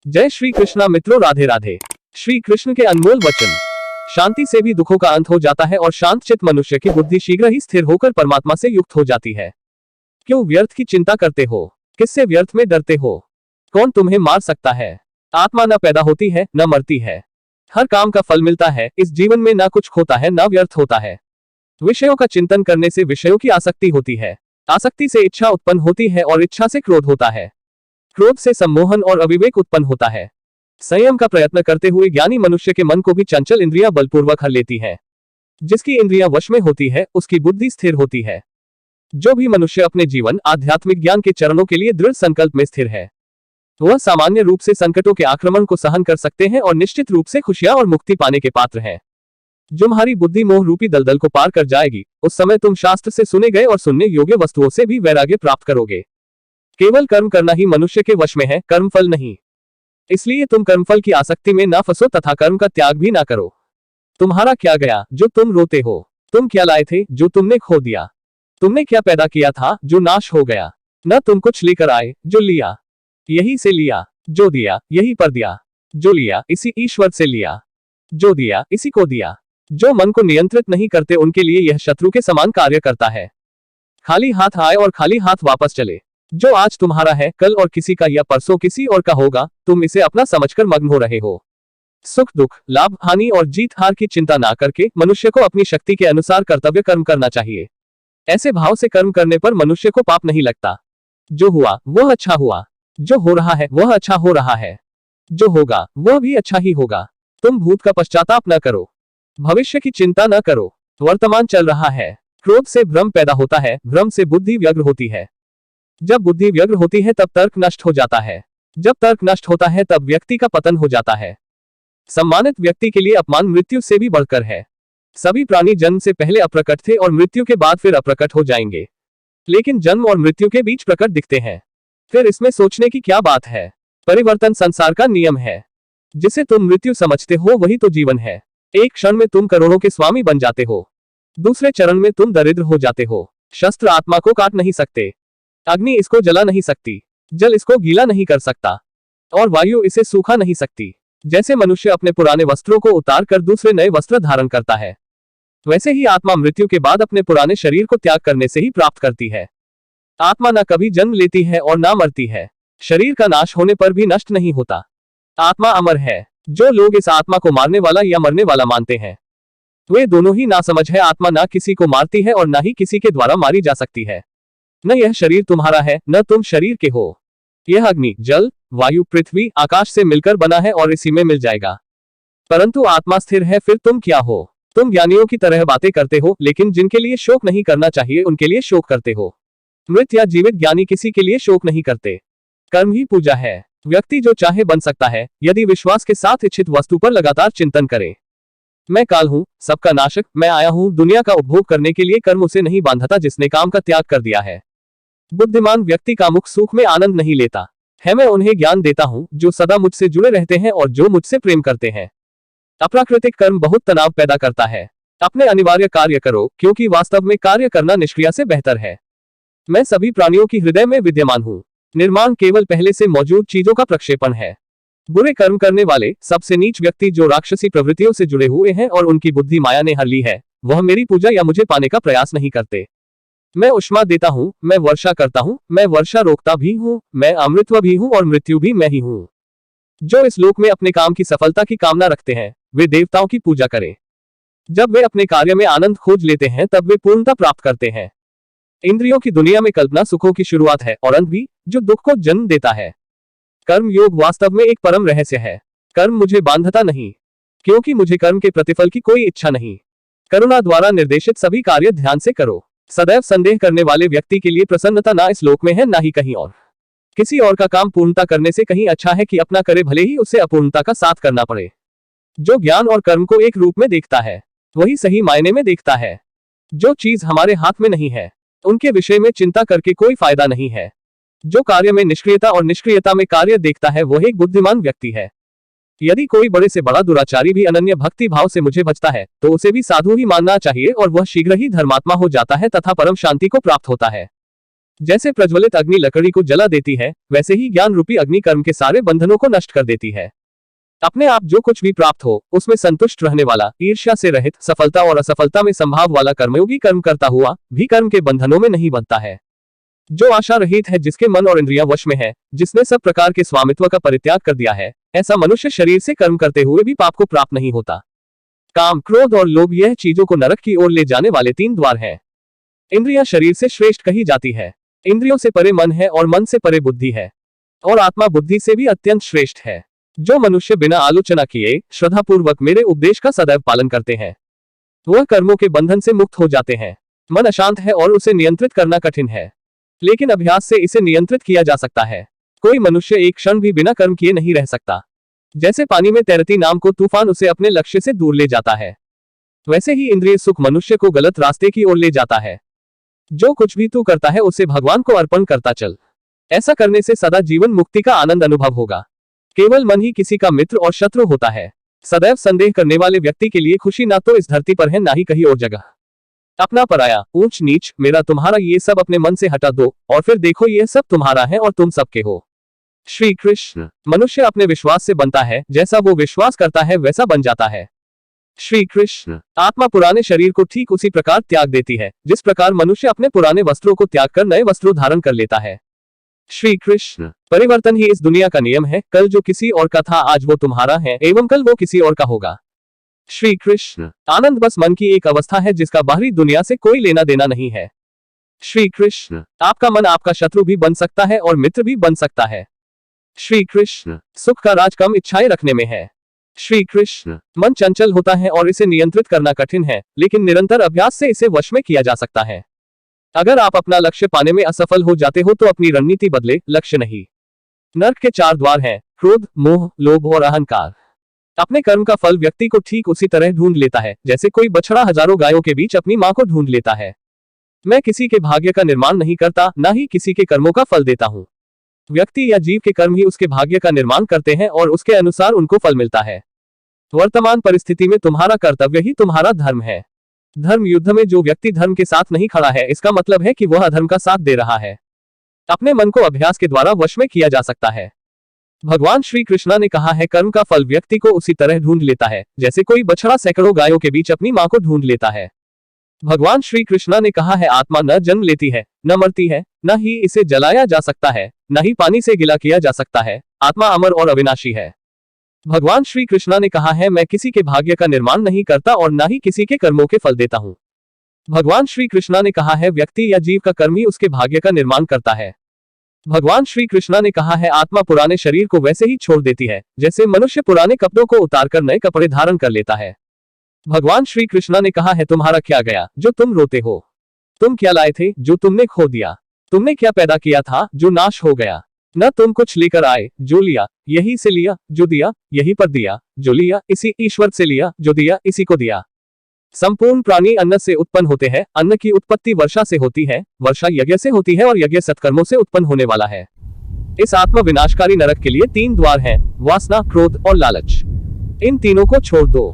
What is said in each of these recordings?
जय श्री कृष्णा मित्रों, राधे राधे। श्री कृष्ण के अनमोल वचन। शांति से भी दुखों का अंत हो जाता है और शांत चित्त मनुष्य की बुद्धि शीघ्र ही स्थिर होकर परमात्मा से युक्त हो जाती है। क्यों व्यर्थ की चिंता करते हो? किससे व्यर्थ में डरते हो? कौन तुम्हें मार सकता है? आत्मा न पैदा होती है न मरती है। हर काम का फल मिलता है। इस जीवन में न कुछ खोता है न व्यर्थ होता है। विषयों का चिंतन करने से विषयों की आसक्ति होती है। आसक्ति से इच्छा उत्पन्न होती है और इच्छा से क्रोध होता है। क्रोध से सम्मोहन और अविवेक उत्पन्न होता है। संयम का प्रयत्न करते हुए ज्ञानी मनुष्य के मन को भी चंचल इंद्रियां बलपूर्वक हर लेती है। जिसकी इंद्रियां वश में होती है उसकी बुद्धि स्थिर होती है। जो भी मनुष्य अपने जीवन आध्यात्मिक ज्ञान के चरणों के लिए दृढ़ संकल्प में स्थिर है, वह सामान्य रूप से संकटों के आक्रमण को सहन कर सकते हैं और निश्चित रूप से खुशियां और मुक्ति पाने के पात्र हैं। तुम्हारी बुद्धि मोह रूपी दलदल को पार कर जाएगी, उस समय तुम शास्त्र से सुने गए और सुनने योग्य वस्तुओं से भी वैराग्य प्राप्त करोगे। केवल कर्म करना ही मनुष्य के वश में है, कर्मफल नहीं। इसलिए तुम कर्मफल की आसक्ति में ना फंसो तथा कर्म का त्याग भी ना करो। तुम्हारा क्या गया जो तुम रोते हो? तुम क्या लाए थे जो तुमने खो दिया? तुमने क्या पैदा किया था जो नाश हो गया? न तुम कुछ लेकर आए, जो लिया यही से लिया, जो दिया यही पर दिया, जो लिया इसी ईश्वर से लिया, जो दिया इसी को दिया। जो मन को नियंत्रित नहीं करते उनके लिए यह शत्रु के समान कार्य करता है। खाली हाथ आए और खाली हाथ वापस चले। जो आज तुम्हारा है कल और किसी का या परसों किसी और का होगा, तुम इसे अपना समझकर मग्न हो रहे हो। सुख दुख, लाभ हानि और जीत हार की चिंता ना करके मनुष्य को अपनी शक्ति के अनुसार कर्तव्य कर्म करना चाहिए। ऐसे भाव से कर्म करने पर मनुष्य को पाप नहीं लगता। जो हुआ वह अच्छा हुआ, जो हो रहा है वह अच्छा हो रहा है, जो होगा वह भी अच्छा ही होगा। तुम भूत का पश्चाताप न करो, भविष्य की चिंता न करो। वर्तमान चल रहा है। क्रोध से भ्रम पैदा होता है, भ्रम से बुद्धि व्यग्र होती है। जब बुद्धि व्यग्र होती है तब तर्क नष्ट हो जाता है। जब तर्क नष्ट होता है तब व्यक्ति का पतन हो जाता है। सम्मानित व्यक्ति के लिए अपमान मृत्यु से भी बढ़कर है। सभी प्राणी जन्म से पहले अप्रकट थे और मृत्यु के बाद फिर अप्रकट हो जाएंगे, लेकिन जन्म और मृत्यु के बीच प्रकट दिखते हैं। फिर इसमें सोचने की क्या बात है? परिवर्तन संसार का नियम है। जिसे तुम मृत्यु समझते हो वही तो जीवन है। एक क्षण में तुम करोड़ों के स्वामी बन जाते हो, दूसरे चरण में तुम दरिद्र हो जाते हो। शस्त्र आत्मा को काट नहीं सकते, अग्नि इसको जला नहीं सकती, जल इसको गीला नहीं कर सकता और वायु इसे सूखा नहीं सकती। जैसे मनुष्य अपने पुराने वस्त्रों को उतार कर दूसरे नए वस्त्र धारण करता है, वैसे ही आत्मा मृत्यु के बाद अपने पुराने शरीर को त्याग करने से ही प्राप्त करती है। आत्मा न कभी जन्म लेती है और ना मरती है। शरीर का नाश होने पर भी नष्ट नहीं होता। आत्मा अमर है। जो लोग इस आत्मा को मारने वाला या मरने वाला मानते हैं, वे दोनों ही नासमझ है। आत्मा ना किसी को मारती है और ना ही किसी के द्वारा मारी जा सकती है। न यह शरीर तुम्हारा है, न तुम शरीर के हो। यह अग्नि, जल, वायु, पृथ्वी, आकाश से मिलकर बना है और इसी में मिल जाएगा। परंतु आत्मा स्थिर है। फिर तुम क्या हो? तुम ज्ञानियों की तरह बातें करते हो, लेकिन जिनके लिए शोक नहीं करना चाहिए उनके लिए शोक करते हो। मृत या जीवित ज्ञानी किसी के लिए शोक नहीं करते। कर्म ही पूजा है। व्यक्ति जो चाहे बन सकता है, यदि विश्वास के साथ इच्छित वस्तु पर लगातार चिंतन करे। मैं काल हूँ, सबका नाशक, मैं आया हूँ दुनिया का उपभोग करने के लिए। कर्म उसे नहीं बांधता जिसने काम का त्याग कर दिया है। बुद्धिमान व्यक्ति का मुख सुख में आनंद नहीं लेता है। मैं उन्हें ज्ञान देता हूँ जो सदा मुझसे जुड़े रहते हैं और जो मुझसे प्रेम करते हैं। अप्राकृतिक कर्म बहुत तनाव पैदा करता है। अपने अनिवार्य कार्य करो, क्योंकि वास्तव में कार्य करना निष्क्रिया से बेहतर है। मैं सभी प्राणियों की हृदय में विद्यमान हूँ। निर्माण केवल पहले से मौजूद चीजों का प्रक्षेपण है। बुरे कर्म करने वाले, सबसे नीच व्यक्ति जो राक्षसी प्रवृत्तियों से जुड़े हुए हैं और उनकी बुद्धि माया ने हर ली है, वह मेरी पूजा या मुझे पाने का प्रयास नहीं करते। मैं उष्मा देता हूँ, मैं वर्षा करता हूँ, मैं वर्षा रोकता भी हूँ, मैं अमृतत्व भी हूँ और मृत्यु भी मैं ही हूँ। जो इस लोक में अपने काम की सफलता की कामना रखते हैं, वे देवताओं की पूजा करें। जब वे अपने कार्य में आनंद खोज लेते हैं तब वे पूर्णता प्राप्त करते हैं। इंद्रियों की दुनिया में कल्पना सुखों की शुरुआत है और अंत भी, जो दुख को जन्म देता है। कर्म योग वास्तव में एक परम रहस्य है। कर्म मुझे बांधता नहीं, क्योंकि मुझे कर्म के प्रतिफल की कोई इच्छा नहीं। करुणा द्वारा निर्देशित सभी कार्य ध्यान से करो। सदैव संदेह करने वाले व्यक्ति के लिए प्रसन्नता ना इस लोक में है ना ही कहीं और। किसी और का काम पूर्णता करने से कहीं अच्छा है कि अपना करे, भले ही उसे अपूर्णता का साथ करना पड़े। जो ज्ञान और कर्म को एक रूप में देखता है, वही सही मायने में देखता है। जो चीज हमारे हाथ में नहीं है, उनके विषय में चिंता करके कोई फायदा नहीं है। जो कार्य में निष्क्रियता और निष्क्रियता में कार्य देखता है, वह एक बुद्धिमान व्यक्ति है। यदि कोई बड़े से बड़ा दुराचारी भी अनन्य भक्ति भाव से मुझे भजता है, तो उसे भी साधु ही मानना चाहिए और वह शीघ्र ही धर्मात्मा हो जाता है तथा परम शांति को प्राप्त होता है। जैसे प्रज्वलित अग्नि लकड़ी को जला देती है, वैसे ही ज्ञान रूपी अग्नि कर्म के सारे बंधनों को नष्ट कर देती है। अपने आप जो कुछ भी प्राप्त हो उसमें संतुष्ट रहने वाला, ईर्ष्या से रहित, सफलता और असफलता में संभाव वाला कर्मयोगी कर्म करता हुआ भी कर्म के बंधनों में नहीं बंधता है। जो आशा रहित है, जिसके मन और इंद्रियां वश में है, जिसने सब प्रकार के स्वामित्व का परित्याग कर दिया है, ऐसा मनुष्य शरीर से कर्म करते हुए भी पाप को प्राप्त नहीं होता। काम, क्रोध और लोभ यह चीजों को नरक की ओर ले जाने वाले 3 द्वार हैं। इंद्रियां शरीर से श्रेष्ठ कही जाती है। इंद्रियों से परे मन है और मन से परे बुद्धि है, और आत्मा बुद्धि से भी अत्यंत श्रेष्ठ है। जो मनुष्य बिना आलोचना किए श्रद्धापूर्वक मेरे उपदेश का सदैव पालन करते हैं, वह कर्मों के बंधन से मुक्त हो जाते हैं। मन अशांत है और उसे नियंत्रित करना कठिन है, लेकिन अभ्यास से इसे नियंत्रित किया जा सकता है। कोई मनुष्य एक क्षण भी बिना कर्म किए नहीं रह सकता। जैसे पानी में तैरती नाव को तूफान उसे अपने लक्ष्य से दूर ले जाता है, वैसे ही इंद्रिय सुख मनुष्य को गलत रास्ते की ओर ले जाता है। जो कुछ भी तू करता है उसे भगवान को अर्पण करता चल। ऐसा करने से सदा जीवन मुक्ति का आनंद अनुभव होगा। केवल मन ही किसी का मित्र और शत्रु होता है। सदैव संदेह करने वाले व्यक्ति के लिए खुशी ना तो इस धरती पर है, ना ही कहीं और जगह। अपना पराया, ऊंच नीच, मेरा तुम्हारा, ये सब अपने मन से हटा दो और फिर देखो यह सब तुम्हारा है और तुम सबके हो। श्री कृष्ण। मनुष्य अपने विश्वास से बनता है, जैसा वो विश्वास करता है वैसा बन जाता है। श्री कृष्ण। आत्मा पुराने शरीर को ठीक उसी प्रकार त्याग देती है जिस प्रकार मनुष्य अपने पुराने वस्त्रों को त्याग कर नए वस्त्रों धारण कर लेता है। श्री कृष्ण। परिवर्तन ही इस दुनिया का नियम है। कल जो किसी और का था आज वो तुम्हारा है, एवं कल वो किसी और का होगा। श्री कृष्ण। आनंद बस मन की एक अवस्था है जिसका बाहरी दुनिया से कोई लेना देना नहीं है। श्री कृष्ण। आपका मन आपका शत्रु भी बन सकता है और मित्र भी बन सकता है। श्री कृष्ण। सुख का राज कम इच्छाएं रखने में है। श्री कृष्ण। मन चंचल होता है और इसे नियंत्रित करना कठिन है, लेकिन निरंतर अभ्यास से इसे वश में किया जा सकता है। अगर आप अपना लक्ष्य पाने में असफल हो जाते हो तो अपनी रणनीति बदले, लक्ष्य नहीं। नरक के 4 द्वार हैं: क्रोध, मोह, लोभ और अहंकार। अपने कर्म का फल व्यक्ति को ठीक उसी तरह ढूंढ लेता है जैसे कोई बछड़ा हजारों गायों के बीच अपनी मां को ढूंढ लेता है। मैं किसी के भाग्य का निर्माण नहीं करता, ना ही किसी के कर्मों का फल देता हूं। व्यक्ति या जीव के कर्म ही उसके भाग्य का निर्माण करते हैं और उसके अनुसार उनको फल मिलता है। वर्तमान परिस्थिति में तुम्हारा कर्तव्य ही तुम्हारा धर्म है। धर्म युद्ध में जो व्यक्ति धर्म के साथ नहीं खड़ा है, इसका मतलब है कि वह अधर्म का साथ दे रहा है। अपने मन को अभ्यास के द्वारा वश में किया जा सकता है। भगवान श्री कृष्णा ने कहा है, कर्म का फल व्यक्ति को उसी तरह ढूंढ लेता है जैसे कोई बछड़ा सैकड़ों गायों के बीच अपनी मां को ढूंढ लेता है। भगवान श्री कृष्णा ने कहा है, आत्मा न जन्म लेती है, न मरती है, न ही इसे जलाया जा सकता है, न ही पानी से गिला किया जा सकता है। आत्मा अमर और अविनाशी है। भगवान श्री कृष्णा ने कहा है, मैं किसी के भाग्य का निर्माण नहीं करता और न ही किसी के कर्मों के फल देता हूं। भगवान श्री कृष्णा ने कहा है, व्यक्ति या जीव का कर्म ही उसके भाग्य का निर्माण करता है। भगवान श्री कृष्णा ने कहा है, आत्मा पुराने शरीर को वैसे ही छोड़ देती है जैसे मनुष्य पुराने कपड़ों को उतारकर नए कपड़े धारण कर लेता है। भगवान श्री कृष्णा ने कहा है, तुम्हारा क्या गया जो तुम रोते हो? तुम क्या लाए थे जो तुमने खो दिया? तुमने क्या पैदा किया था जो नाश हो गया? न तुम कुछ लेकर आए, जो लिया यही से लिया, जो दिया यही पर दिया, जो लिया इसी ईश्वर से लिया, जो दिया इसी को दिया। संपूर्ण प्राणी अन्न से उत्पन्न होते हैं। अन्न की उत्पत्ति वर्षा से होती है, वर्षा यज्ञ से होती है और यज्ञ सत्कर्मों से उत्पन्न होने वाला है। इस आत्म विनाशकारी नरक के लिए 3 द्वार हैं: वासना, क्रोध और लालच। इन तीनों को छोड़ दो।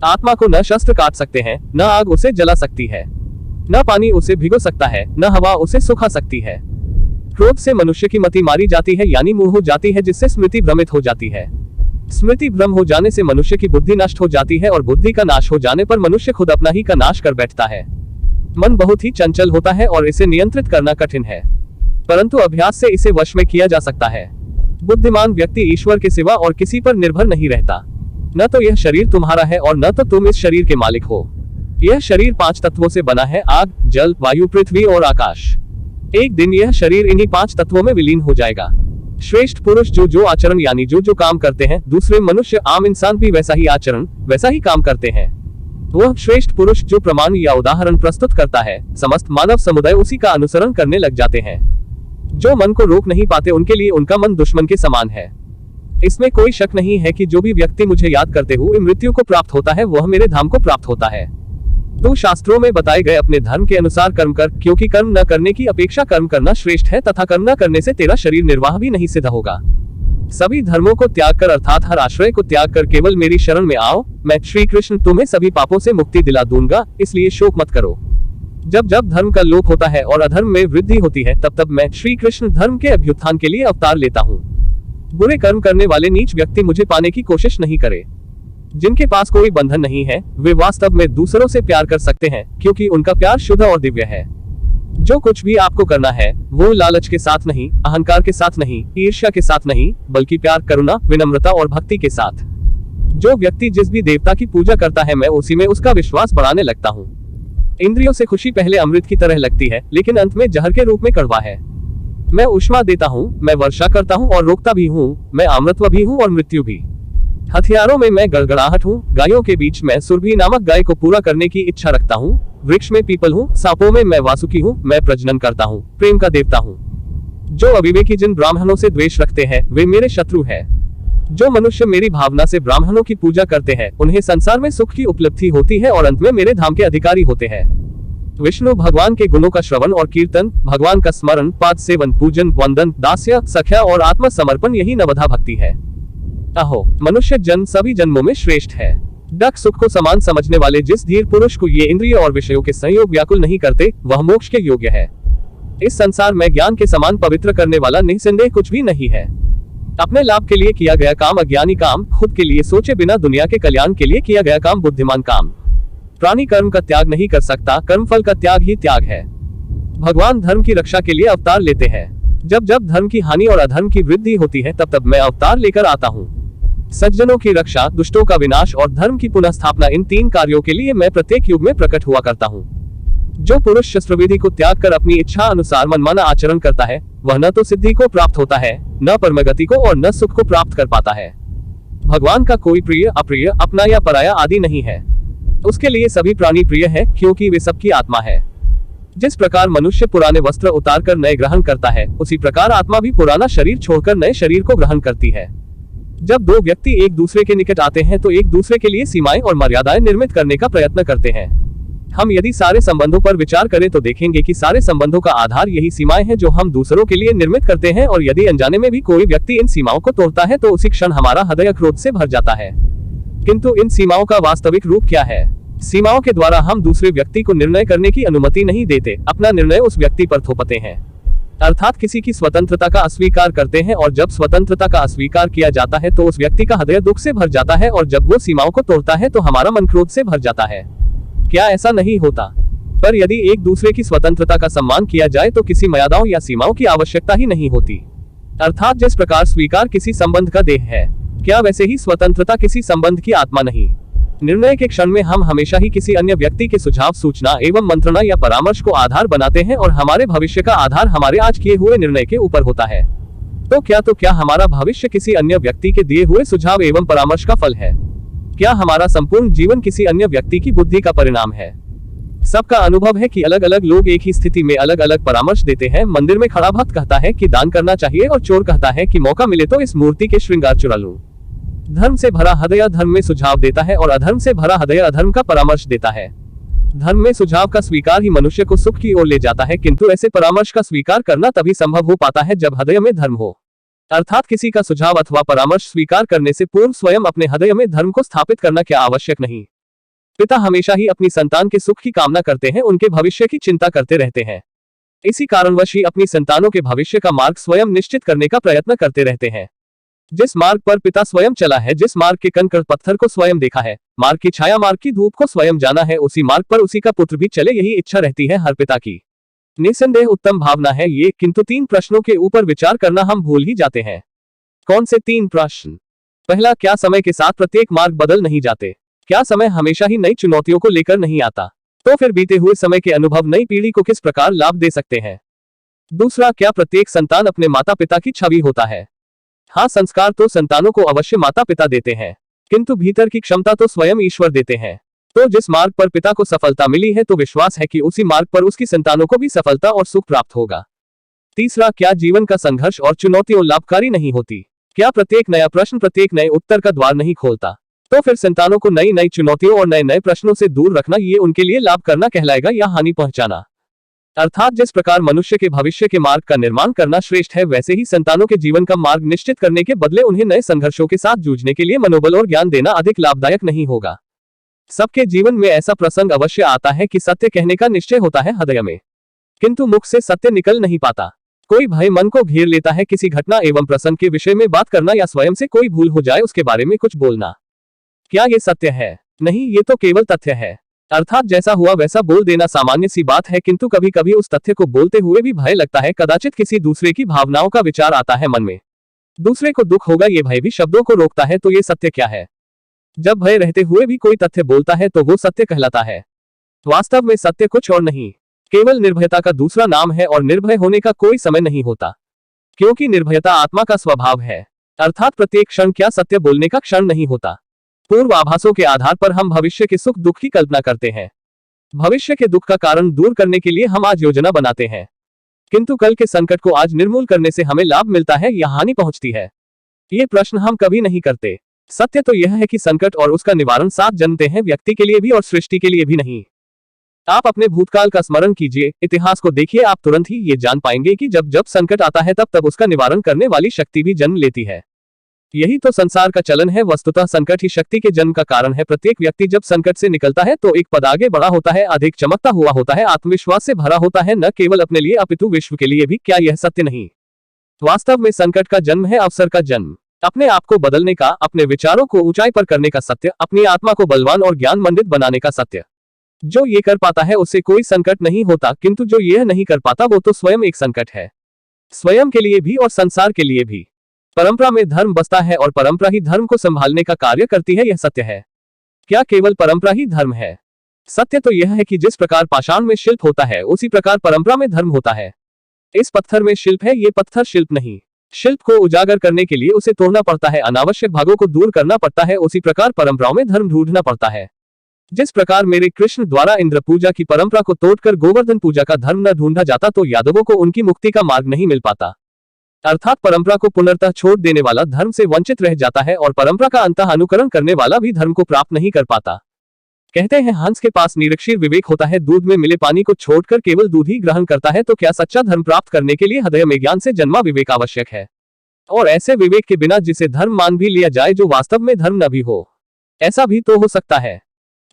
आत्मा को न शस्त्र काट सकते हैं, न आग उसे जला सकती है, न पानी उसे भिगो सकता है, न हवा उसे सुखा सकती है। क्रोध से मनुष्य की मति मारी जाती है, यानी मूढ़ हो जाती है, जिससे स्मृति भ्रमित हो जाती है। स्मृति भ्रम हो जाने से मनुष्य की बुद्धि नष्ट हो जाती है और बुद्धि का नाश हो जाने पर मनुष्य खुद अपना ही का नाश कर बैठता है। मन बहुत ही चंचल होता है और इसे नियंत्रित करना कठिन है, परंतु अभ्यास से इसे वश में किया जा सकता है। बुद्धिमान व्यक्ति ईश्वर के सिवा और किसी पर निर्भर नहीं रहता। न तो यह शरीर तुम्हारा है और न तो तुम इस शरीर के मालिक हो। यह शरीर 5 तत्वों से बना है: आग, जल, वायु, पृथ्वी और आकाश। एक दिन यह शरीर इन्हीं 5 तत्वों में विलीन हो जाएगा। श्रेष्ठ पुरुष जो आचरण यानी जो काम करते हैं, दूसरे मनुष्य आम इंसान भी वैसा ही आचरण वैसा ही काम करते हैं। वह श्रेष्ठ पुरुष जो प्रमाण या उदाहरण प्रस्तुत करता है, समस्त मानव समुदाय उसी का अनुसरण करने लग जाते हैं। जो मन को रोक नहीं पाते उनके लिए उनका मन दुश्मन के समान है। इसमें कोई शक नहीं है कि जो भी व्यक्ति मुझे याद करते हुए मृत्यु को प्राप्त होता है वह मेरे धाम को प्राप्त होता है। तो शास्त्रों में बताए गए अपने धर्म के अनुसार कर्म कर, क्योंकि कर्म न करने की अपेक्षा कर्म करना श्रेष्ठ है तथा कर्म न करने से तेरा शरीर निर्वाह भी नहीं सिद्ध होगा। सभी धर्मों को त्याग कर अर्थात हर आश्रय को त्याग कर केवल मेरी शरण में आओ। मैं श्री कृष्ण तुम्हें सभी पापों से मुक्ति दिला दूंगा, इसलिए शोक मत करो। जब जब धर्म का लोप होता है और अधर्म में वृद्धि होती है, तब तब मैं श्री कृष्ण धर्म के अभ्युत्थान के लिए अवतार लेता हूँ। बुरे कर्म करने वाले नीच व्यक्ति मुझे पाने की कोशिश नहीं करे। जिनके पास कोई बंधन नहीं है, वे वास्तव में दूसरों से प्यार कर सकते हैं, क्योंकि उनका प्यार शुद्ध और दिव्य है। जो कुछ भी आपको करना है, वो लालच के साथ नहीं, अहंकार के साथ नहीं, ईर्ष्या के साथ नहीं, बल्कि प्यार, करुणा, विनम्रता और भक्ति के साथ। जो व्यक्ति जिस भी देवता की पूजा करता है, मैं उसी में उसका विश्वास बढ़ाने लगता हूँ। इंद्रियों से खुशी पहले अमृत की तरह लगती है, लेकिन अंत में जहर के रूप में कड़वा है। मैं ऊष्मा देता हूँ, मैं वर्षा करता हूँ और रोकता भी हूँ, मैं अमृतत्व भी हूँ और मृत्यु भी। हथियारों में मैं गड़गड़ाहट हूँ, गायों के बीच मैं सुरभि नामक गाय को पूरा करने की इच्छा रखता हूँ, वृक्ष में पीपल हूँ, सांपों में मैं वासुकी हूँ, मैं प्रजनन करता हूँ, प्रेम का देवता हूँ। जो अविवेकी जिन ब्राह्मणों से द्वेष रखते हैं, वे मेरे शत्रु है। जो मनुष्य मेरी भावना से ब्राह्मणों की पूजा करते हैं, उन्हें संसार में सुख की उपलब्धि होती है और अंत में मेरे धाम के अधिकारी होते हैं। विष्णु भगवान के गुणों का श्रवण और कीर्तन, भगवान का स्मरण, पाद सेवन, पूजन, वंदन, दास्य, सख्या और आत्म समर्पण, यही नवधा भक्ति है। अहो, मनुष्य जन्म सभी जन्मों में श्रेष्ठ है। डक सुख को समान समझने वाले जिस धीर पुरुष को ये इंद्रिय और विषयों के संयोग व्याकुल नहीं करते, वह मोक्ष के योग्य है। इस संसार में ज्ञान के समान पवित्र करने वाला निसंदेह कुछ भी नहीं है। अपने लाभ के लिए किया गया काम अज्ञानी काम, खुद के लिए सोचे बिना दुनिया के कल्याण के लिए किया गया काम बुद्धिमान काम। प्राणी कर्म का त्याग नहीं कर सकता, कर्मफल का त्याग ही त्याग है। भगवान धर्म की रक्षा के लिए अवतार लेते हैं। जब जब धर्म की हानि और अधर्म की वृद्धि होती है, तब तब मैं अवतार लेकर आता हूँ। सज्जनों की रक्षा, दुष्टों का विनाश और धर्म की पुनः स्थापना, इन तीन कार्यों के लिए मैं प्रत्येक युग में प्रकट हुआ करता हूँ। जो पुरुष शस्त्रविधि को त्याग कर अपनी इच्छा अनुसार मनमाना आचरण करता है, वह न तो सिद्धि को प्राप्त होता है, न परमगति को और न सुख को प्राप्त कर पाता है। भगवान का कोई प्रिय, अप्रिय, अपना या पराया आदि नहीं है। उसके लिए सभी प्राणी प्रिय है, क्योंकि वे सबकी आत्मा है। जिस प्रकार मनुष्य पुराने वस्त्र उतारकर नए ग्रहण करता है, उसी प्रकार आत्मा भी पुराना शरीर छोड़कर नए शरीर को ग्रहण करती है। जब दो व्यक्ति एक दूसरे के निकट आते हैं, तो एक दूसरे के लिए सीमाएं और मर्यादाएं निर्मित करने का प्रयत्न करते हैं। हम यदि सारे संबंधों पर विचार करें तो देखेंगे कि सारे संबंधों का आधार यही सीमाएं हैं जो हम दूसरों के लिए निर्मित करते हैं, और यदि अनजाने में भी कोई व्यक्ति इन सीमाओं को तोड़ता है, तो उसी क्षण हमारा हृदय क्रोध से भर जाता है। किंतु इन सीमाओं का वास्तविक रूप क्या है? सीमाओं के द्वारा हम दूसरे व्यक्ति को निर्णय करने की अनुमति नहीं देते, अपना निर्णय उस व्यक्ति पर थोपते हैं। अर्थात किसी की स्वतंत्रता का अस्वीकार करते हैं, और जब स्वतंत्रता का अस्वीकार किया जाता है तो उस व्यक्ति का हृदय दुख से भर जाता है, और जब वो सीमाओं को तोड़ता है तो हमारा मन क्रोध से भर जाता है। क्या ऐसा नहीं होता? पर यदि एक दूसरे की स्वतंत्रता का सम्मान किया जाए तो किसी मर्यादाओं या सीमाओं की आवश्यकता ही नहीं होती। अर्थात जिस प्रकार स्वीकार किसी संबंध का देह है, क्या वैसे ही स्वतंत्रता किसी संबंध की आत्मा नहीं? निर्णय के क्षण में हम हमेशा ही किसी अन्य व्यक्ति के सुझाव, सूचना एवं मंत्रणा या परामर्श को आधार बनाते हैं, और हमारे भविष्य का आधार हमारे आज किए हुए निर्णय के ऊपर होता है। तो क्या हमारा भविष्य किसी अन्य व्यक्ति के दिए हुए सुझाव एवं परामर्श का फल है? क्या हमारा संपूर्ण जीवन किसी अन्य व्यक्ति की बुद्धि का परिणाम है? सबका अनुभव है कि अलग अलग लोग एक ही स्थिति में अलग अलग परामर्श देते हैं। मंदिर में खड़ा भक्त कहता है कि दान करना चाहिए, और चोर कहता है कि मौका मिले तो इस मूर्ति के श्रृंगार चुरा लूं। धर्म से भरा हृदय धर्म में सुझाव देता है, और अधर्म से भरा हृदय अधर्म का परामर्श देता है। धर्म में सुझाव का स्वीकार ही मनुष्य को सुख की ओर ले जाता है, किंतु ऐसे परामर्श का स्वीकार करना तभी संभव हो पाता है जब हृदय में धर्म हो। अर्थात किसी का सुझाव अथवा परामर्श स्वीकार करने से पूर्व स्वयं अपने हृदय में धर्म को स्थापित करना क्या आवश्यक नहीं? पिता हमेशा ही अपनी संतान के सुख की कामना करते हैं, उनके भविष्य की चिंता करते रहते हैं। इसी कारणवश ही अपनी संतानों के भविष्य का मार्ग स्वयं निश्चित करने का प्रयत्न करते रहते हैं। जिस मार्ग पर पिता स्वयं चला है, जिस मार्ग के कंकड़ पत्थर को स्वयं देखा है, मार्ग की छाया, मार्ग की धूप को स्वयं जाना है, उसी मार्ग पर उसी का पुत्र भी चले, यही इच्छा रहती है हर पिता की। निसंदेह उत्तम भावना है ये, किंतु 3 प्रश्नों के ऊपर विचार करना हम भूल ही जाते हैं। कौन से 3 प्रश्न? पहला, क्या समय के साथ प्रत्येक मार्ग बदल नहीं जाते? क्या समय हमेशा ही नई चुनौतियों को लेकर नहीं आता? तो फिर बीते हुए समय के अनुभव नई पीढ़ी को किस प्रकार लाभ दे सकते हैं? दूसरा, क्या प्रत्येक संतान अपने माता पिता की छवि होता है? हाँ, संस्कार तो संतानों को अवश्य माता पिता देते हैं, किंतु भीतर की क्षमता तो स्वयं ईश्वर देते हैं। तो जिस मार्ग पर पिता को सफलता मिली है, तो विश्वास है कि उसी मार्ग पर उसकी संतानों को भी सफलता और सुख प्राप्त होगा। तीसरा, क्या जीवन का संघर्ष और चुनौतियां लाभकारी नहीं होती? क्या प्रत्येक नया प्रश्न प्रत्येक नए उत्तर का द्वार नहीं खोलता? तो फिर संतानों को नई नई चुनौतियों और नए नए प्रश्नों से दूर रखना, ये उनके लिए लाभ करना कहलाएगा या हानि पहुंचाना? अर्थात जिस प्रकार मनुष्य के भविष्य के मार्ग का निर्माण करना श्रेष्ठ है, वैसे ही संतानों के जीवन का मार्ग निश्चित करने के बदले उन्हें नए संघर्षों के साथ जूझने के लिए मनोबल और ज्ञान देना अधिक लाभदायक नहीं होगा। सबके जीवन में ऐसा प्रसंग अवश्य आता है कि सत्य कहने का निश्चय होता है हृदय में, किंतु मुख से सत्य निकल नहीं पाता। कोई भय मन को घेर लेता है, किसी घटना एवं प्रसंग के विषय में बात करना या स्वयं से कोई भूल हो जाए उसके बारे में कुछ बोलना। क्या ये सत्य है? नहीं, ये तो केवल तथ्य है। अर्थात जैसा हुआ वैसा बोल देना सामान्य सी बात है, किंतु कभी कभी उस तथ्य को बोलते हुए भी भय लगता है। कदाचित किसी दूसरे की भावनाओं का विचार आता है मन में, दूसरे को दुख होगा, ये भय भी शब्दों को रोकता है। तो ये सत्य क्या है? जब भय रहते हुए भी कोई तथ्य बोलता है तो वो सत्य कहलाता है। वास्तव में सत्य कुछ और नहीं, केवल निर्भयता का दूसरा नाम है, और निर्भय होने का कोई समय नहीं होता, क्योंकि निर्भयता आत्मा का स्वभाव है। अर्थात प्रत्येक क्षण क्या सत्य बोलने का क्षण नहीं होता। पूर्व आभासों के आधार पर हम भविष्य के सुख दुख की कल्पना करते हैं। भविष्य के दुख का कारण दूर करने के लिए हम आज योजना बनाते हैं, किंतु कल के संकट को आज निर्मूल करने से हमें लाभ मिलता है या हानि पहुंचती है, ये प्रश्न हम कभी नहीं करते। सत्य तो यह है कि संकट और उसका निवारण साथ जन्मते हैं, व्यक्ति के लिए भी और सृष्टि के लिए भी नहीं। आप अपने भूतकाल का स्मरण कीजिए, इतिहास को देखिए, आप तुरंत ही ये जान पाएंगे कि जब जब संकट आता है तब तब उसका निवारण करने वाली शक्ति भी जन्म लेती है। यही तो संसार का चलन है। वस्तुतः संकट ही शक्ति के जन्म का कारण है। प्रत्येक व्यक्ति जब संकट से निकलता है तो एक पद आगे बढ़ा होता है, अधिक चमकता हुआ होता है, आत्मविश्वास से भरा होता है, न केवल अपने लिए अपितु विश्व के लिए भी। क्या यह सत्य नहीं? वास्तव में संकट का जन्म है अवसर का जन्म, अपने आप को बदलने का, अपने विचारों को ऊंचाई पर करने का सत्य, अपनी आत्मा को बलवान और ज्ञान मंडित बनाने का सत्य। जो ये कर पाता है उसे कोई संकट नहीं होता, किंतु जो यह नहीं कर पाता वो तो स्वयं एक संकट है, स्वयं के लिए भी और संसार के लिए भी। परंपरा में धर्म बसता है और परंपरा ही धर्म को संभालने का कार्य करती है, यह सत्य है। क्या केवल परंपरा ही धर्म है? सत्य तो यह है कि जिस प्रकार पाषाण में शिल्प होता है उसी प्रकार परंपरा में धर्म होता है। इस पत्थर में शिल्प है, ये पत्थर शिल्प नहीं। शिल्प को उजागर करने के लिए उसे तोड़ना पड़ता है, अनावश्यक भागों को दूर करना पड़ता है। उसी प्रकार परंपराओं में धर्म ढूंढना पड़ता है। जिस प्रकार मेरे कृष्ण द्वारा इंद्र पूजा की परंपरा को तोड़कर गोवर्धन पूजा का धर्म न ढूंढा जाता तो यादवों को उनकी मुक्ति का मार्ग नहीं मिल पाता। अर्थात परंपरा को पुनर्तः छोड़ देने वाला धर्म से वंचित रह जाता है, और परंपरा का अंतः अनुकरण करने वाला भी धर्म को प्राप्त नहीं कर पाता। कहते हैं हंस के पास निरक्षीर विवेक होता है, दूध में मिले पानी को छोड़कर केवल दूध ही ग्रहण करता है। तो क्या सच्चा धर्म प्राप्त करने के लिए हृदय में ज्ञान से जन्मा विवेक आवश्यक है, और ऐसे विवेक के बिना जिसे धर्म मान भी लिया जाए जो वास्तव में धर्म न भी हो? ऐसा भी तो हो सकता है।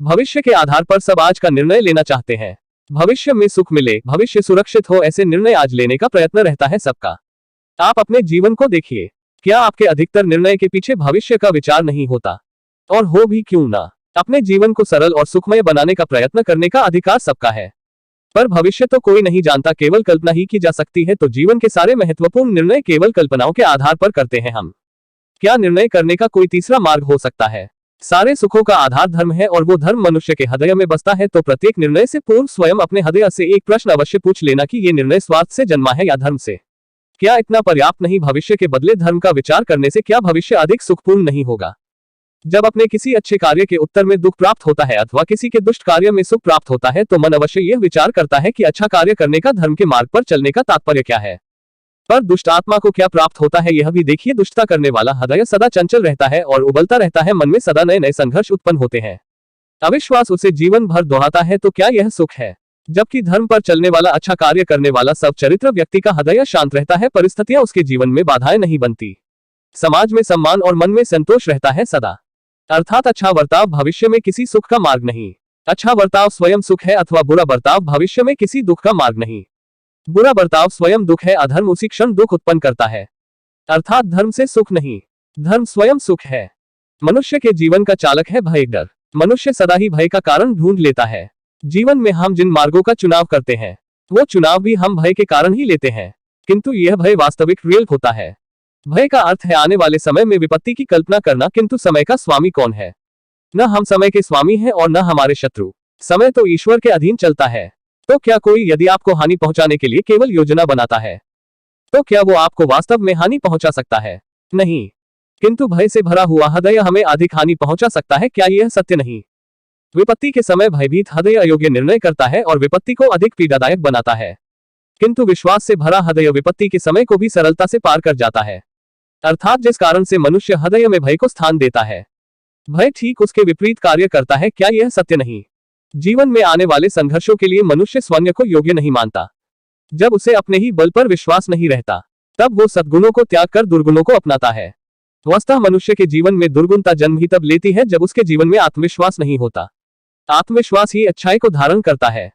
भविष्य के आधार पर सब आज का निर्णय लेना चाहते हैं। भविष्य में सुख मिले, भविष्य सुरक्षित हो, ऐसे निर्णय आज लेने का प्रयत्न रहता है सबका। आप अपने जीवन को देखिए, क्या आपके अधिकतर निर्णय के पीछे भविष्य का विचार नहीं होता? और हो भी क्यों ना। अपने जीवन को सरल और सुखमय बनाने का प्रयत्न करने का अधिकार सबका है, पर भविष्य तो कोई नहीं जानता, केवल कल्पना ही की जा सकती है। तो जीवन के सारे महत्वपूर्ण निर्णय केवल कल्पनाओं के आधार पर करते हैं हम। क्या निर्णय करने का कोई तीसरा मार्ग हो सकता है? सारे सुखों का आधार धर्म है, और वो धर्म मनुष्य के हृदय में बसता है। तो प्रत्येक निर्णय से पूर्व स्वयं अपने हृदय से एक प्रश्न अवश्य पूछ लेना कि ये निर्णय स्वार्थ से जन्मा है या धर्म से। क्या इतना पर्याप्त नहीं? भविष्य के बदले धर्म का विचार करने से क्या भविष्य अधिक सुखपूर्ण नहीं होगा? जब अपने किसी अच्छे कार्य के उत्तर में दुख प्राप्त होता है अथवा किसी के दुष्ट कार्य में सुख प्राप्त होता है तो मन अवश्य यह विचार करता है कि अच्छा कार्य करने का, धर्म के मार्ग पर चलने का तात्पर्य क्या है। पर दुष्ट आत्मा को क्या प्राप्त होता है यह भी देखिए। दुष्टता करने वाला हृदय सदा चंचल रहता है और उबलता रहता है, मन में सदा नए नए संघर्ष उत्पन्न होते हैं, अविश्वास उसे जीवन भर दोहराता है। तो क्या यह सुख है? जबकि धर्म पर चलने वाला, अच्छा कार्य करने वाला सब चरित्र व्यक्ति का हृदय शांत रहता है, परिस्थितियां उसके जीवन में बाधाएं नहीं बनती, समाज में सम्मान और मन में संतोष रहता है सदा। अर्थात अच्छा बर्ताव भविष्य में किसी सुख का मार्ग नहीं, अच्छा बर्ताव स्वयं सुख है, अथवा बुरा बर्ताव भविष्य में किसी दुख का मार्ग नहीं। बुरा बर्ताव स्वयं दुख है, अधर्म उसी क्षण दुख उत्पन्न करता है। अर्थात धर्म से सुख नहीं, धर्म स्वयं सुख है। मनुष्य के जीवन का चालक है भय, डर। मनुष्य सदा ही भय का कारण ढूंढ लेता है। जीवन में हम जिन मार्गों का चुनाव करते हैं वो चुनाव भी हम भय के कारण ही लेते हैं, किंतु यह भय वास्तविक रियल होता है। भय का अर्थ है आने वाले समय में विपत्ति की कल्पना करना, किंतु समय का स्वामी कौन है? न हम समय के स्वामी हैं और न हमारे शत्रु। समय तो ईश्वर के अधीन चलता है। तो क्या कोई यदि आपको हानि पहुंचाने के लिए केवल योजना बनाता है तो क्या वो आपको वास्तव में हानि पहुंचा सकता है? नहीं, किंतु भय से भरा हुआ हृदय हमें अधिक हानि पहुंचा सकता है। क्या यह सत्य नहीं? विपत्ति के समय भयभीत हृदय अयोग्य निर्णय करता है और विपत्ति को अधिक पीड़ादायक बनाता है, किंतु विश्वास से भरा हृदय विपत्ति के समय को भी सरलता से पार कर जाता है। अर्थात जिस कारण से मनुष्य हृदय में भय को स्थान देता है, भय ठीक उसके विपरीत कार्य करता है। क्या यह सत्य नहीं? जीवन में आने वाले संघर्षों के लिए मनुष्य स्वयं को योग्य नहीं मानता। जब उसे अपने ही बल पर विश्वास नहीं रहता तब वो सद्गुणों को त्याग कर दुर्गुणों को अपनाता है। वस्तः मनुष्य के जीवन में दुर्गुणता जन्म ही तब लेती है जब उसके जीवन में आत्मविश्वास नहीं होता। आत्मविश्वास ही अच्छाई को धारण करता है।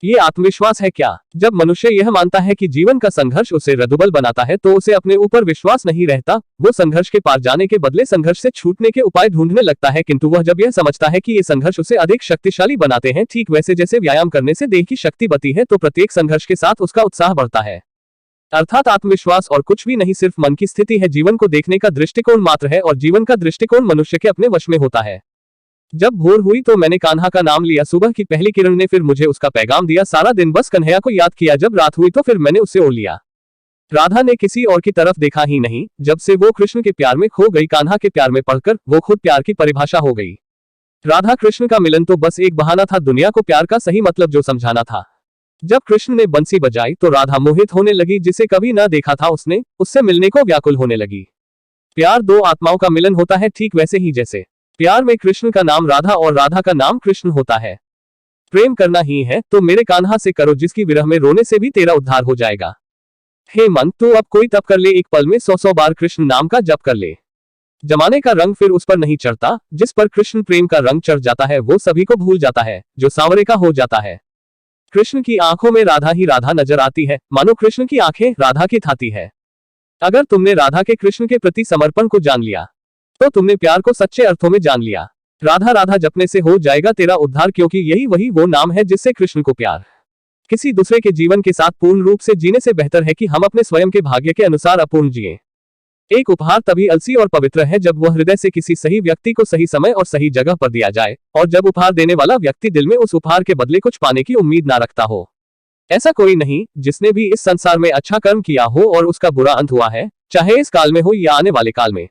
ये आत्मविश्वास है क्या? जब मनुष्य यह मानता है कि जीवन का संघर्ष उसे रद्दुबल बनाता है तो उसे अपने ऊपर विश्वास नहीं रहता। वो संघर्ष के पार जाने के बदले संघर्ष से छूटने के उपाय ढूंढने लगता है, किंतु वह जब यह समझता है कि ये संघर्ष उसे अधिक शक्तिशाली बनाते हैं, ठीक वैसे जैसे व्यायाम करने से देह की शक्ति बढ़ती है, तो प्रत्येक संघर्ष के साथ उसका उत्साह बढ़ता है। अर्थात आत्मविश्वास और कुछ भी नहीं, सिर्फ मन की स्थिति है, जीवन को देखने का दृष्टिकोण मात्र है, और जीवन का दृष्टिकोण मनुष्य के अपने वश में होता है। जब भोर हुई तो मैंने कान्हा का नाम लिया, सुबह की पहली किरण ने फिर मुझे उसका पैगाम दिया, सारा दिन बस कन्हैया को याद किया, जब रात हुई तो फिर मैंने उससे ओढ़ लिया। राधा ने किसी और की तरफ देखा ही नहीं, जब से वो कृष्ण के प्यार में खो गई, कान्हा के प्यार में पढ़कर वो खुद प्यार की परिभाषा हो गई। राधा कृष्ण का मिलन तो बस एक बहाना था, दुनिया को प्यार का सही मतलब जो समझाना था। जब कृष्ण ने बंसी बजाई तो राधा मोहित होने लगी, जिसे कभी न देखा था उसने, उससे मिलने को व्याकुल होने लगी। प्यार दो आत्माओं का मिलन होता है, ठीक वैसे ही जैसे प्यार में कृष्ण का नाम राधा और राधा का नाम कृष्ण होता है। प्रेम करना ही है तो मेरे कान्हा से करो, जिसकी विरह में रोने से भी तेरा उद्धार हो जाएगा। हे मन, तू अब कोई तप कर ले, एक पल में 100 बार कृष्ण नाम का जप कर ले। जमाने का रंग फिर उस पर नहीं चढ़ता, जिस पर कृष्ण प्रेम का रंग चढ़ जाता है वो सभी को भूल जाता है, जो सांवरे का हो जाता है। कृष्ण की आंखों में राधा ही राधा नजर आती है, मानो कृष्ण की आंखें राधा की थाती है। अगर तुमने राधा के कृष्ण के प्रति समर्पण को जान लिया तो तुमने प्यार को सच्चे अर्थों में जान लिया। राधा राधा जपने से हो जाएगा तेरा उद्धार, क्योंकि यही वही वो नाम है जिससे कृष्ण को प्यार किसी दूसरे के जीवन के साथ पूर्ण रूप से जीने से बेहतर है कि हम अपने स्वयं के भाग्य के अनुसार अपूर्ण जिए। एक उपहार तभी अलसी और पवित्र है जब वह हृदय से किसी सही व्यक्ति को सही समय और सही जगह पर दिया जाए, और जब उपहार देने वाला व्यक्ति दिल में उस उपहार के बदले कुछ पाने की उम्मीद ना रखता हो। ऐसा कोई नहीं जिसने भी इस संसार में अच्छा कर्म किया हो और उसका बुरा अंत हुआ है, चाहे इस काल में हो या आने वाले काल में।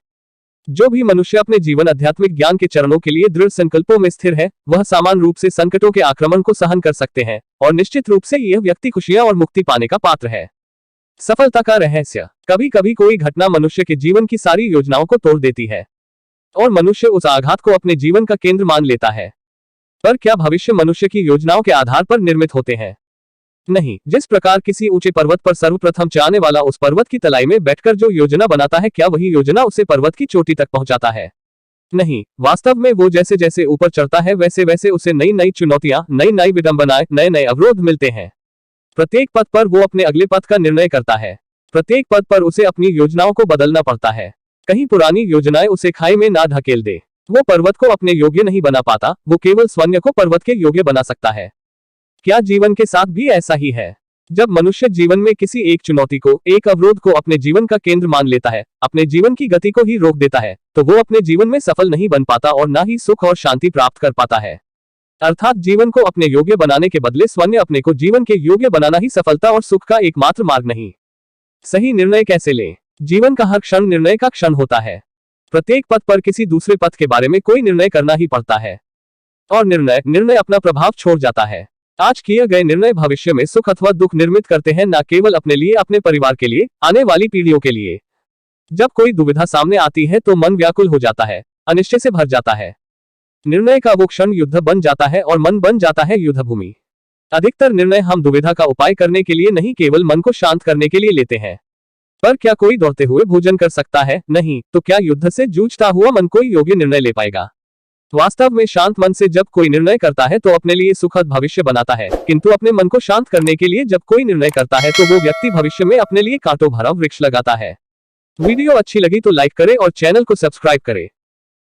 जो भी मनुष्य अपने जीवन आध्यात्मिक ज्ञान के चरणों के लिए दृढ़ संकल्पों में स्थिर है, वह समान रूप से संकटों के आक्रमण को सहन कर सकते हैं, और निश्चित रूप से यह व्यक्ति खुशियां और मुक्ति पाने का पात्र है। सफलता का रहस्य। कभी कभी कोई घटना मनुष्य के जीवन की सारी योजनाओं को तोड़ देती है और मनुष्य उस आघात को अपने जीवन का केंद्र मान लेता है। पर क्या भविष्य मनुष्य की योजनाओं के आधार पर निर्मित होते हैं? नहीं। जिस प्रकार किसी ऊंचे पर्वत पर सर्वप्रथम चढ़ने वाला उस पर्वत की तलाई में बैठकर जो योजना बनाता है, क्या वही योजना उसे पर्वत की चोटी तक पहुंचाता है? नहीं। वास्तव में वो जैसे जैसे ऊपर चढ़ता है वैसे वैसे उसे नई नई चुनौतियां, नई नई विडंबनाएं, नए नए अवरोध मिलते हैं। प्रत्येक पथ पर वो अपने अगले पथ का निर्णय करता है। प्रत्येक पथ पर उसे अपनी योजनाओं को बदलना पड़ता है। कहीं पुरानी योजनाएं उसे खाई में ना ढकेल दे। वो पर्वत को अपने योग्य नहीं बना पाता, वो केवल स्वयं को पर्वत के योग्य बना सकता है। क्या जीवन के साथ भी ऐसा ही है? जब मनुष्य जीवन में किसी एक चुनौती को, एक अवरोध को अपने जीवन का केंद्र मान लेता है, अपने जीवन की गति को ही रोक देता है, तो वो अपने जीवन में सफल नहीं बन पाता और ना ही सुख और शांति प्राप्त कर पाता है। अर्थात जीवन को अपने योग्य बनाने के बदले स्वयं अपने को जीवन के योग्य बनाना ही सफलता और सुख का एकमात्र मार्ग नहीं। सही निर्णय कैसे लें? जीवन का हर क्षण निर्णय का क्षण होता है। प्रत्येक पथ पर किसी दूसरे पथ के बारे में कोई निर्णय करना ही पड़ता है, और निर्णय अपना प्रभाव छोड़ जाता है। आज किए गए निर्णय भविष्य में सुख अथवा दुख निर्मित करते हैं, न केवल अपने लिए, अपने परिवार के लिए, आने वाली पीढ़ियों के लिए। जब कोई दुविधा सामने आती है तो मन व्याकुल हो जाता है, अनिश्चय से भर जाता है। निर्णय का वो क्षण युद्ध बन जाता है और मन बन जाता है युद्ध भूमि। अधिकतर निर्णय हम दुविधा का उपाय करने के लिए नहीं, केवल मन को शांत करने के लिए लेते हैं। पर क्या कोई दौड़ते हुए भोजन कर सकता है? नहीं। तो क्या युद्ध से जूझता हुआ मन कोई योग्य निर्णय ले पाएगा? वास्तव में शांत मन से जब कोई निर्णय करता है तो अपने लिए सुखद भविष्य बनाता है, किंतु अपने मन को शांत करने के लिए जब कोई निर्णय करता है तो वो व्यक्ति भविष्य में अपने लिए कांटों भरा वृक्ष लगाता है। वीडियो अच्छी लगी तो लाइक करें और चैनल को सब्सक्राइब करें।